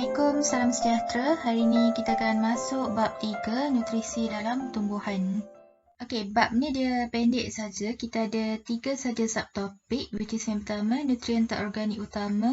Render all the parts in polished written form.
Assalamualaikum, salam sejahtera. Hari ini kita akan masuk bab 3, nutrisi dalam tumbuhan. Okey, bab ni dia pendek saja. Kita ada 3 saja subtopik, which is yang pertama, nutrien tak organik utama,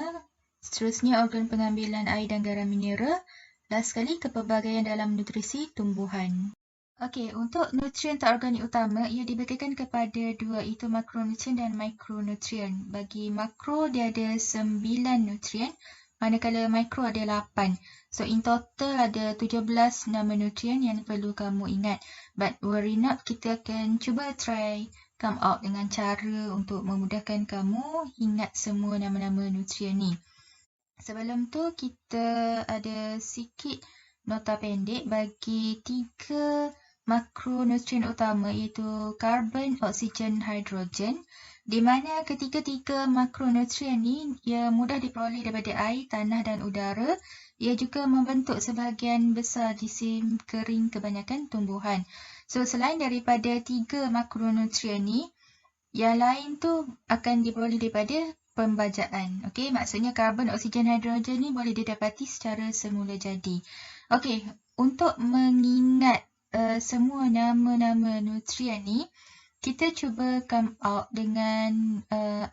seterusnya organ pengambilan air dan garam mineral, last sekali kepelbagaian dalam nutrisi tumbuhan. Okey, untuk nutrien tak organik utama, ia dibagikan kepada dua, iaitu makronutrien dan mikronutrien. Bagi makro, dia ada 9 nutrien, manakala mikro ada 8. So, in total ada 17 nama nutrien yang perlu kamu ingat. But worry not, kita akan cuba try come out dengan cara untuk memudahkan kamu ingat semua nama-nama nutrien ni. Sebelum tu, kita ada sikit nota pendek bagi 3 makronutrien utama, iaitu karbon, oksigen, hidrogen, di mana ketiga-tiga makronutrien ni ia mudah diperoleh daripada air, tanah dan udara. Ia juga membentuk sebahagian besar jisim kering kebanyakan tumbuhan. So, selain daripada 3 makronutrien ni, yang lain tu akan diperoleh daripada pembajaan. Okey, maksudnya karbon, oksigen, hidrogen ni boleh didapati secara semula jadi. Okey, untuk mengingat semua nama-nama nutrien ni, kita cuba come out dengan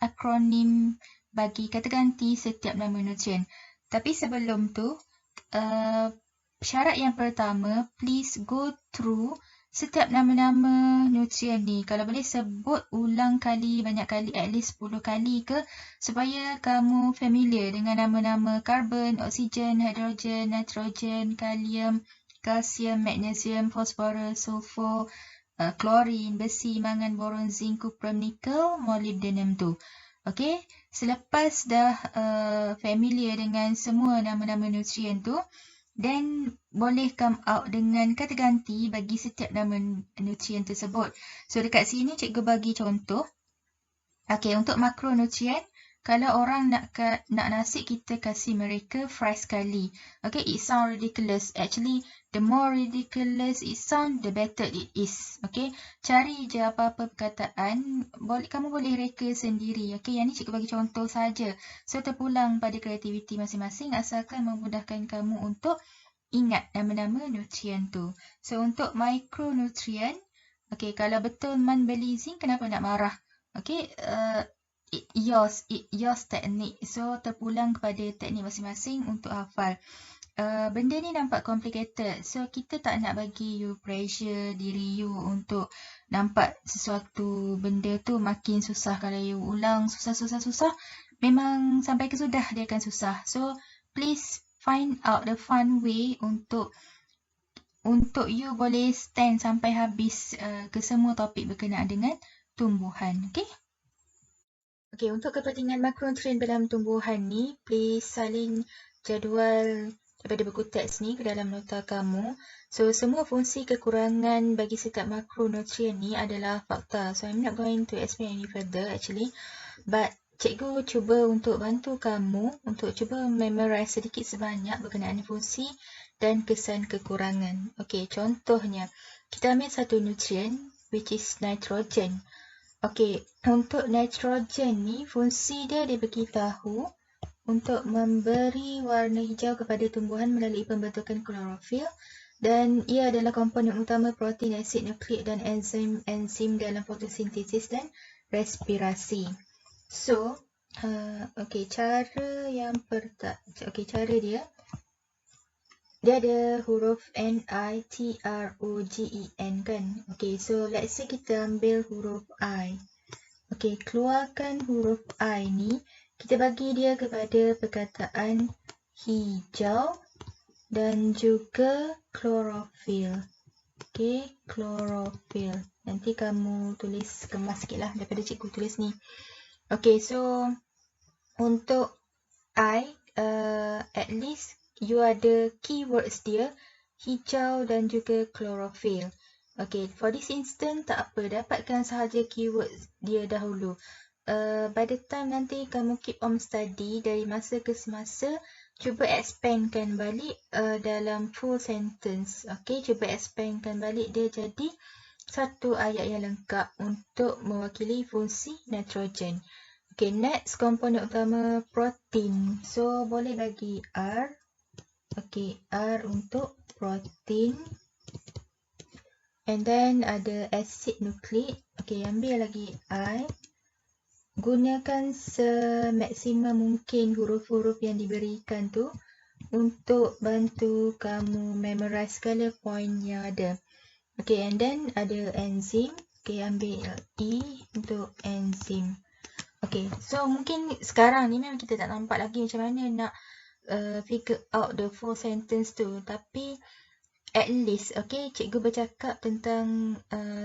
akronim bagi kata ganti setiap nama nutrien. Tapi sebelum tu, syarat yang pertama, please go through setiap nama-nama nutrien ni. Kalau boleh sebut ulang kali, banyak kali, at least 10 kali ke, supaya kamu familiar dengan nama-nama karbon, oksigen, hidrogen, nitrogen, kalium, kalsium, magnesium, fosforus, sulfur, klorin, besi, mangan, boron, zinc, kuprum, nikel, molybdenum tu. Okey, selepas dah familiar dengan semua nama-nama nutrien tu, then boleh come out dengan kata ganti bagi setiap nama nutrien tersebut. So, dekat sini cikgu bagi contoh. Okey, untuk makronutrien, kalau orang nak nasi, kita kasih mereka fry sekali. Okay, it sound ridiculous. Actually, the more ridiculous it sound, the better it is. Okay, cari je apa-apa perkataan. Kamu boleh reka sendiri. Okay, yang ni cikgu bagi contoh saja. So, terpulang pada kreativiti masing-masing asalkan memudahkan kamu untuk ingat nama-nama nutrien tu. So, untuk mikronutrien, okay, kalau betul Man beli zinc, kenapa nak marah? Okay, yours teknik. So, terpulang kepada teknik masing-masing untuk hafal. Benda ni nampak complicated. So, kita tak nak bagi you pressure diri you untuk nampak sesuatu benda tu makin susah. Kalau you ulang susah, memang sampai ke sudah dia akan susah. So, please find out the fun way untuk you boleh stand sampai habis ke semua topik berkenaan dengan tumbuhan. Okay? Okey, untuk kepentingan makronutrien dalam tumbuhan ni, please salin jadual daripada buku teks ni ke dalam nota kamu. So, semua fungsi kekurangan bagi setiap makronutrien ni adalah fakta. So, I'm not going to explain any further actually. But, cikgu cuba untuk bantu kamu untuk cuba memorize sedikit sebanyak berkenaan fungsi dan kesan kekurangan. Okey, contohnya, kita ambil satu nutrien, which is nitrogen. Okey, untuk nitrogen ni, fungsi dia diberitahu untuk memberi warna hijau kepada tumbuhan melalui pembentukan klorofil, dan ia adalah komponen utama protein, asid nukleik dan enzim dalam fotosintesis dan respirasi. So, okey, cara dia ada huruf N-I-T-R-O-G-E-N kan. Okay, so let's say kita ambil huruf I. Okay, keluarkan huruf I ni. Kita bagi dia kepada perkataan hijau dan juga klorofil. Okay, klorofil. Nanti kamu tulis kemas sikit lah daripada cikgu tulis ni. Okay, so untuk I, at least you ada keywords dia, hijau dan juga klorofil. Okay, for this instance tak apa, dapatkan sahaja keywords dia dahulu. By the time nanti kamu keep on study, dari masa ke semasa, cuba expandkan balik dalam full sentence. Okay, cuba expandkan balik dia jadi satu ayat yang lengkap untuk mewakili fungsi nitrogen. Okay, next komponen utama protein. So, boleh bagi R Okay, R untuk protein. And then ada acid nukleik. Okay, ambil lagi I. Gunakan semaksimum mungkin huruf-huruf yang diberikan tu untuk bantu kamu memorize segala point yang ada. Okay, and then ada enzim. Okay, ambil E untuk enzim. Okay, so mungkin sekarang ni memang kita tak nampak lagi macam mana nak figure out the full sentence tu. Tapi at least, okay, cikgu bercakap tentang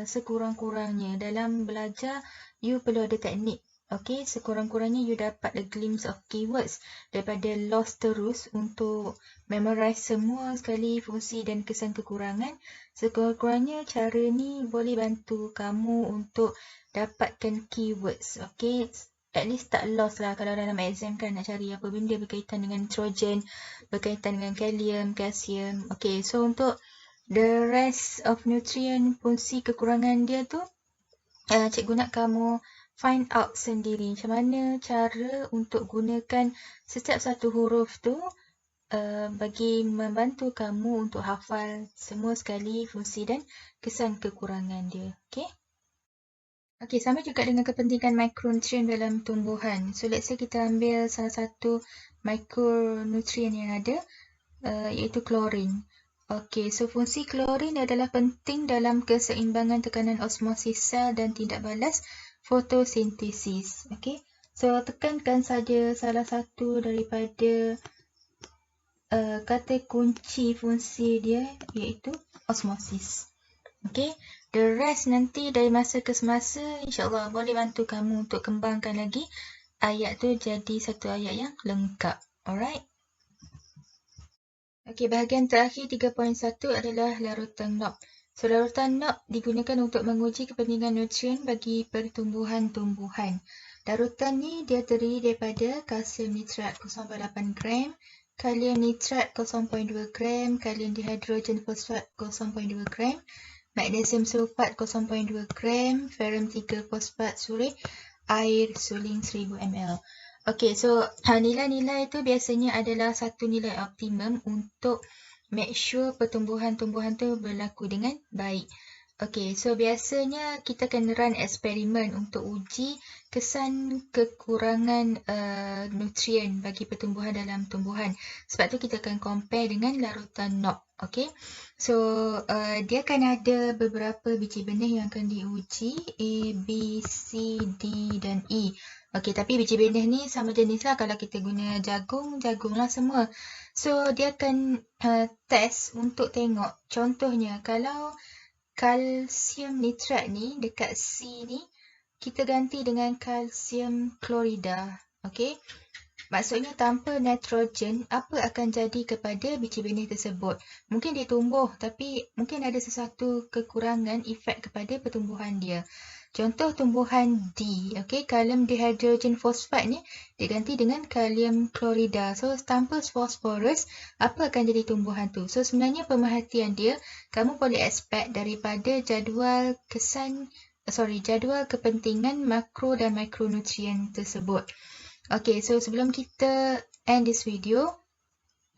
sekurang-kurangnya dalam belajar, you perlu ada teknik. Okay, sekurang-kurangnya you dapat a glimpse of keywords daripada lost terus untuk memorize semua sekali fungsi dan kesan kekurangan. Sekurang-kurangnya cara ni boleh bantu kamu untuk dapatkan keywords. Okay, at least tak lost lah kalau dalam exam kan nak cari apa benda berkaitan dengan nitrogen, berkaitan dengan kalium, kalsium. Okay, so untuk the rest of nutrient, fungsi kekurangan dia tu, cikgu nak kamu find out sendiri macam mana cara untuk gunakan setiap satu huruf tu bagi membantu kamu untuk hafal semua sekali fungsi dan kesan kekurangan dia. Okay? Okay, sama juga dengan kepentingan mikronutrien dalam tumbuhan. So, let's say kita ambil salah satu mikronutrien yang ada, iaitu klorin. Okay, so fungsi klorin adalah penting dalam keseimbangan tekanan osmosis sel dan tindak balas fotosintesis. Okay, so tekankan saja salah satu daripada kata kunci fungsi dia, iaitu osmosis. Okay, the rest nanti dari masa ke semasa insyaAllah boleh bantu kamu untuk kembangkan lagi ayat tu jadi satu ayat yang lengkap. Alright. Okay, bahagian terakhir 3.1 adalah larutan NOP. So, larutan NOP digunakan untuk menguji kepentingan nutrien bagi pertumbuhan-tumbuhan. Larutan ni dia terdiri daripada kalsium nitrat 0.8 gram, kalium nitrat 0.2 gram, kalium dihidrogen fosfat 0.2 gram, magnesium sulfat 0.2 gram, ferrum 3 fosfat surit, air suling 1000 ml. Okay, so nilai-nilai itu biasanya adalah satu nilai optimum untuk make sure pertumbuhan-tumbuhan tu berlaku dengan baik. Okay, so biasanya kita akan run eksperimen untuk uji kesan kekurangan nutrien bagi pertumbuhan dalam tumbuhan. Sebab tu kita akan compare dengan larutan NOP. Okay, so dia akan ada beberapa biji benih yang akan diuji, A, B, C, D dan E. Okay, tapi biji benih ni sama jenis lah. Kalau kita guna jagung, jagung lah semua. So, dia akan test untuk tengok. Contohnya, kalau kalsium nitrat ni dekat C ni, kita ganti dengan kalsium klorida. Okay. Maksudnya tanpa nitrogen, apa akan jadi kepada biji benih tersebut? Mungkin dia tumbuh, tapi mungkin ada sesuatu kekurangan efek kepada pertumbuhan dia. Contoh tumbuhan D, okay, kalium dihidrogen fosfat ni diganti dengan kalium klorida. So, tanpa fosforus, apa akan jadi tumbuhan tu? So, sebenarnya pemerhatian dia, kamu boleh expect daripada jadual jadual kepentingan makro dan mikronutrien tersebut. Okay, so sebelum kita end this video,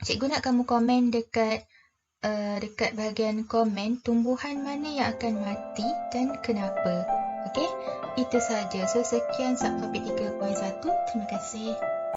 cikgu nak kamu komen dekat bahagian komen tumbuhan mana yang akan mati dan kenapa. Okay, itu sahaja. So, sekian subtopik 3.1. Terima kasih.